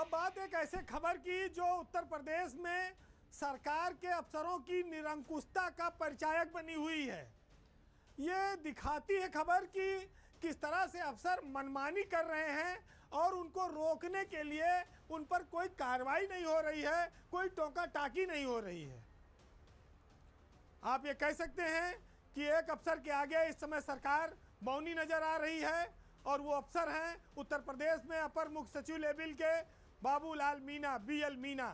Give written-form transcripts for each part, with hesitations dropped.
अब बात एक ऐसे खबर की जो उत्तर प्रदेश में सरकार के अफसरों की निरंकुशता का परिचायक बनी हुई है। ये दिखाती है खबर कि किस तरह से अफसर मनमानी कर रहे हैं और उनको रोकने के लिए उन पर कोई कार्रवाई नहीं हो रही है, कोई टोका टाकी नहीं हो रही है। आप ये कह सकते हैं कि एक अफसर के आगे इस समय सरकार मौनी नजर आ रही है और वो अफसर हैं उत्तर प्रदेश में अपर मुख्य सचिव लेवल के बाबूलाल मीणा, बीएल मीणा।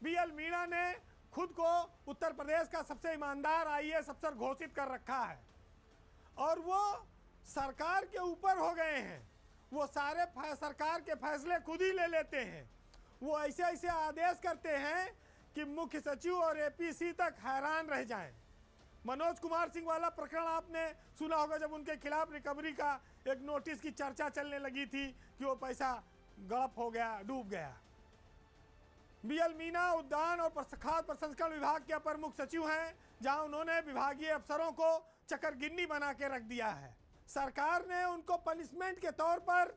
बीएल मीणा ने खुद को उत्तर प्रदेश का सबसे ईमानदार आईएएस अफसर घोषित कर रखा है और वो सरकार के ऊपर हो गए हैं। वो सारे सरकार के फैसले खुद ही ले लेते हैं। वो ऐसे ऐसे आदेश करते हैं कि मुख्य सचिव और एपीसी तक हैरान रह जाएं। मनोज कुमार सिंह वाला प्रकरण आपने सुना होगा, जब उनके खिलाफ रिकवरी का एक नोटिस की चर्चा चलने लगी थी कि वो पैसा गड़प हो गया, डूब गया। बीएल मीणा उद्यान और खाद्य प्रसंस्करण विभाग के अपर मुख्य सचिव हैं, जहां उन्होंने विभागीय अफसरों को चकरगिन्नी बना के रख दिया है। सरकार ने उनको पनिशमेंट के तौर पर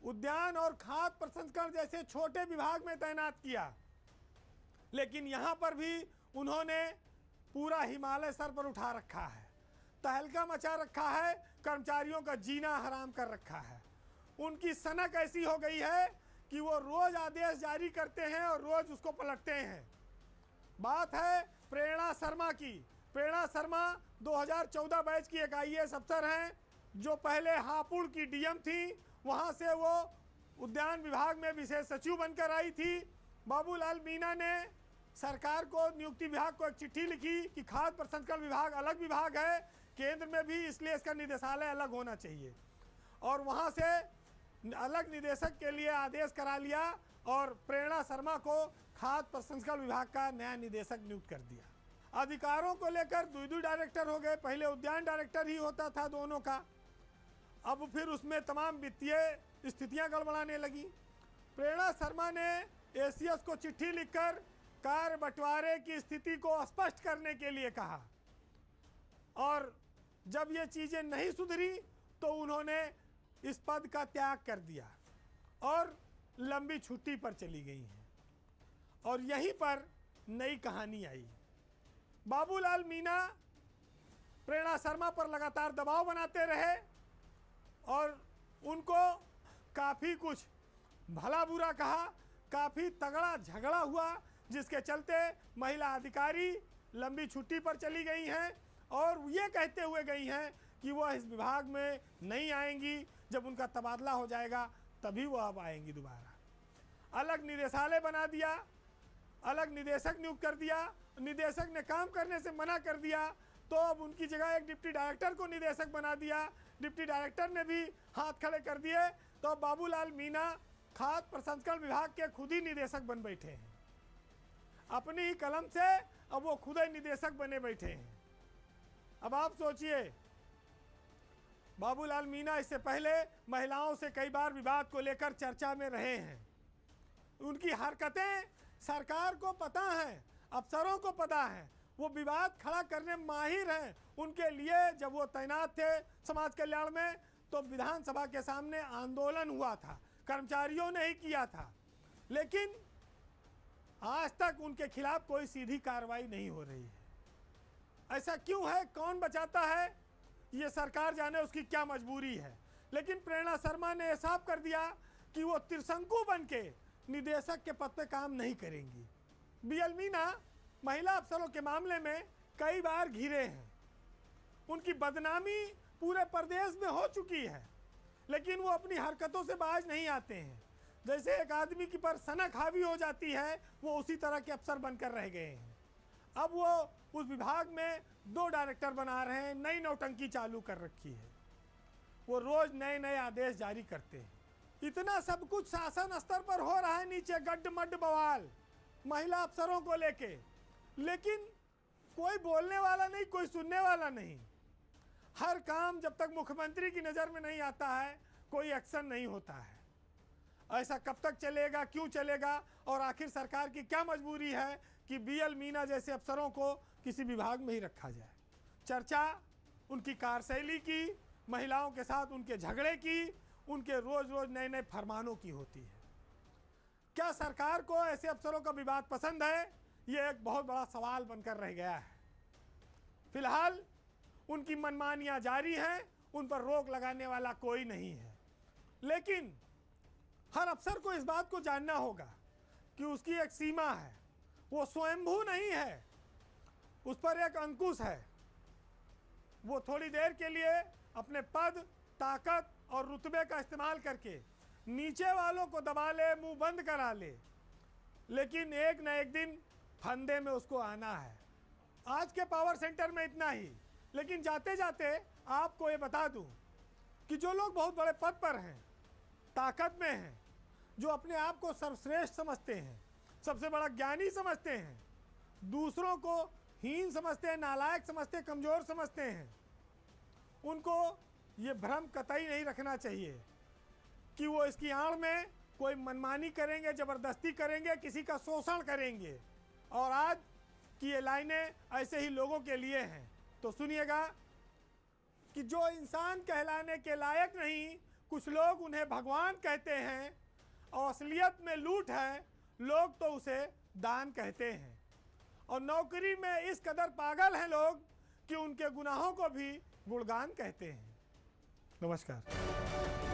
उद्यान और खाद्य प्रसंस्करण जैसे छोटे विभाग में तैनात किया, लेकिन यहां पर भी उन्होंने पूरा हिमालय सर पर उठा रखा है, तहलका मचा रखा है, कर्मचारियों का जीना हराम कर रखा है। उनकी सनक ऐसी हो गई है कि वो रोज आदेश जारी करते हैं और रोज उसको पलटते हैं। बात है प्रेरणा शर्मा की। प्रेरणा शर्मा 2014 बैच की एक आईएएस अफसर हैं, जो पहले हापुड़ की डीएम थी, वहां से वो उद्यान विभाग में विशेष सचिव बनकर आई थी। बाबूलाल मीणा ने सरकार को, नियुक्ति विभाग को एक चिट्ठी लिखी कि खाद्य प्रसंस्करण विभाग अलग विभाग है केंद्र में भी, इसलिए इसका निदेशालय अलग होना चाहिए, और वहां से अलग निदेशक के लिए आदेश करा लिया और प्रेरणा शर्मा को खाद्य प्रसंस्करण विभाग का नया निदेशक नियुक्त कर दिया। अधिकारों को लेकर दो डायरेक्टर हो गए। पहले उद्यान डायरेक्टर ही होता था दोनों का, अब फिर उसमें तमाम वित्तीय स्थितियां गड़बड़ाने लगी। प्रेरणा शर्मा ने एसीएस को चिट्ठी लिखकर कार्य बंटवारे की स्थिति को स्पष्ट करने के लिए कहा, और जब ये चीजें नहीं सुधरी तो उन्होंने इस पद का त्याग कर दिया और लंबी छुट्टी पर चली गई हैं। और यहीं पर नई कहानी आई। बाबूलाल मीणा प्रेरणा शर्मा पर लगातार दबाव बनाते रहे और उनको काफ़ी कुछ भला बुरा कहा, काफ़ी तगड़ा झगड़ा हुआ, जिसके चलते महिला अधिकारी लंबी छुट्टी पर चली गई हैं और ये कहते हुए गई हैं कि वह इस विभाग में नहीं आएंगी, जब उनका तबादला हो जाएगा तभी वो अब आएंगी दोबारा। अलग निदेशालय बना दिया, अलग निदेशक नियुक्त कर दिया, निदेशक ने काम करने से मना कर दिया तो अब उनकी जगह एक डिप्टी डायरेक्टर को निदेशक बना दिया। डिप्टी डायरेक्टर ने भी हाथ खड़े कर दिए, तो अब बाबूलाल मीणा खाद्य प्रसंस्करण विभाग के खुद ही निदेशक बन बैठे हैं। अपनी ही कलम से अब वो खुद ही निदेशक बने बैठे हैं। अब आप सोचिए, बाबूलाल मीणा इससे पहले महिलाओं से कई बार विवाद को लेकर चर्चा में रहे हैं। उनकी हरकतें सरकार को पता हैं, अफसरों को पता है, वो विवाद खड़ा करने में माहिर हैं। उनके लिए जब वो तैनात थे समाज कल्याण में तो विधानसभा के सामने आंदोलन हुआ था, कर्मचारियों ने ही किया था, लेकिन आज तक उनके खिलाफ कोई सीधी कार्रवाई नहीं हो रही है। ऐसा क्यों है, कौन बचाता है, ये सरकार जाने, उसकी क्या मजबूरी है। लेकिन प्रेरणा शर्मा ने साफ कर दिया कि वो त्रिशंकु बन के निदेशक के पद पे काम नहीं करेंगी। बीएल मीणा महिला अफसरों के मामले में कई बार घिरे हैं, उनकी बदनामी पूरे प्रदेश में हो चुकी है, लेकिन वो अपनी हरकतों से बाज नहीं आते हैं। जैसे एक आदमी की पर सनक हावी हो जाती है, वो उसी तरह के अफसर बनकर रह गए हैं। अब वो उस विभाग में 2 डायरेक्टर बना रहे हैं, नई नौटंकी चालू कर रखी है, वो रोज नए नए आदेश जारी करते हैं। इतना सब कुछ शासन स्तर पर हो रहा है, नीचे गड्ढ मड्ढ बवाल महिला अफसरों को लेके, लेकिन कोई बोलने वाला नहीं, कोई सुनने वाला नहीं। हर काम जब तक मुख्यमंत्री की नज़र में नहीं आता है कोई एक्शन नहीं होता है। ऐसा कब तक चलेगा, क्यों चलेगा, और आखिर सरकार की क्या मजबूरी है कि बीएल मीणा जैसे अफसरों को किसी विभाग में ही रखा जाए। चर्चा उनकी कार्यशैली की, महिलाओं के साथ उनके झगड़े की, उनके रोज रोज नए नए फरमानों की होती है। क्या सरकार को ऐसे अफसरों का विवाद पसंद है? ये एक बहुत बड़ा सवाल बनकर रह गया है। फिलहाल उनकी मनमानियां जारी हैं, उन पर रोक लगाने वाला कोई नहीं है। लेकिन हर अफसर को इस बात को जानना होगा कि उसकी एक सीमा है, वो स्वयंभू नहीं है, उस पर एक अंकुश है। वो थोड़ी देर के लिए अपने पद, ताकत और रुतबे का इस्तेमाल करके नीचे वालों को दबा ले, मुंह बंद करा ले, लेकिन एक न एक दिन फंदे में उसको आना है। आज के पावर सेंटर में इतना ही, लेकिन जाते जाते आपको ये बता दूं कि जो लोग बहुत बड़े पद पर हैं, ताकत में हैं, जो अपने आप को सर्वश्रेष्ठ समझते हैं, सबसे बड़ा ज्ञानी समझते हैं, दूसरों को हीन समझते हैं, नालायक समझते हैं, कमज़ोर समझते हैं, उनको ये भ्रम कतई नहीं रखना चाहिए कि वो इसकी आड़ में कोई मनमानी करेंगे, ज़बरदस्ती करेंगे, किसी का शोषण करेंगे। और आज की ये लाइनें ऐसे ही लोगों के लिए हैं। तो सुनिएगा कि जो इंसान कहलाने के लायक नहीं, कुछ लोग उन्हें भगवान कहते हैं और असलियत में लूट है, लोग तो उसे दान कहते हैं। और नौकरी में इस कदर पागल हैं लोग कि उनके गुनाहों को भी गुणगान कहते हैं। नमस्कार।